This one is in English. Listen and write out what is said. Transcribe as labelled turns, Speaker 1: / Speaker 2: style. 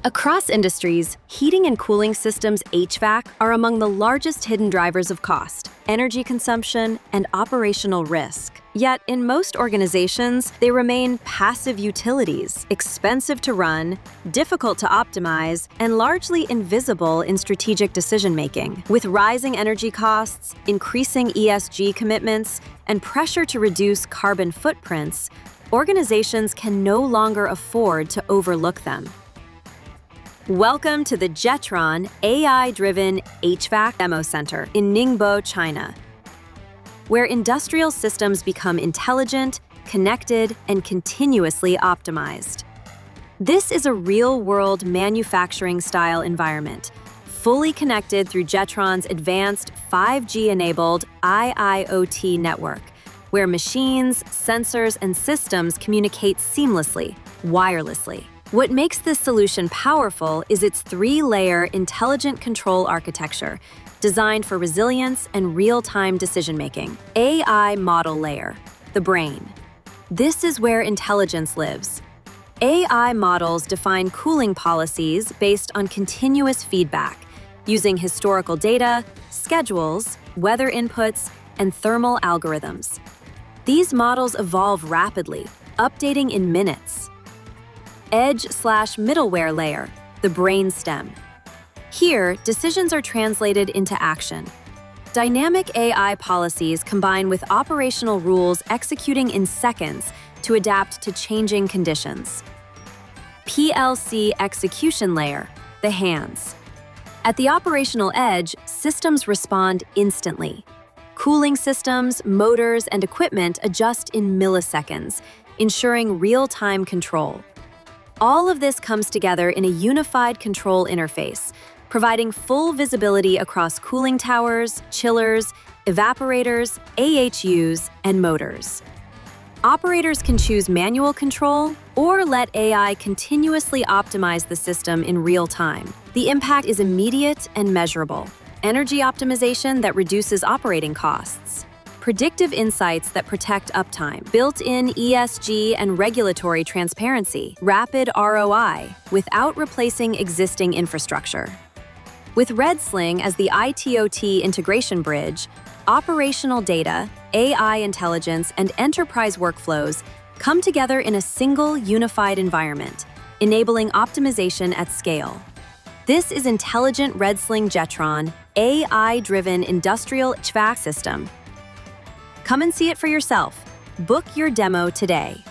Speaker 1: Across industries, heating and cooling systems HVAC are among the largest hidden drivers of cost, energy consumption, and operational risk. Yet, in most organizations, they remain passive utilities, expensive to run, difficult to optimize, and largely invisible in strategic decision-making. With rising energy costs, increasing ESG commitments, and pressure to reduce carbon footprints, organizations can no longer afford to overlook them. Welcome to the Jetron AI-driven HVAC Demo Center in Ningbo, China, where industrial systems become intelligent, connected, and continuously optimized. This is a real-world manufacturing-style environment, fully connected through Jetron's advanced 5G-enabled IIoT network, where machines, sensors, and systems communicate seamlessly, wirelessly. What makes this solution powerful is its three-layer intelligent control architecture, designed for resilience and real-time decision-making. AI model layer, the brain. This is where intelligence lives. AI models define cooling policies based on continuous feedback, using historical data, schedules, weather inputs, and thermal algorithms. These models evolve rapidly, updating in minutes. Edge/middleware layer, the brainstem. Here, decisions are translated into action. Dynamic AI policies combine with operational rules executing in seconds to adapt to changing conditions. PLC execution layer, the hands. At the operational edge, systems respond instantly. Cooling systems, motors, and equipment adjust in milliseconds, ensuring real-time control. All of this comes together in a unified control interface, providing full visibility across cooling towers, chillers, evaporators, AHUs, and motors. Operators can choose manual control or let AI continuously optimize the system in real time. The impact is immediate and measurable. Energy optimization that reduces operating costs. Predictive insights that protect uptime, built-in ESG and regulatory transparency, rapid ROI without replacing existing infrastructure. With redSling as the ITOT integration bridge, operational data, AI intelligence, and enterprise workflows come together in a single unified environment, enabling optimization at scale. This is intelligent redSling Jetron, AI-driven industrial HVAC system. Come and see it for yourself. Book your demo today.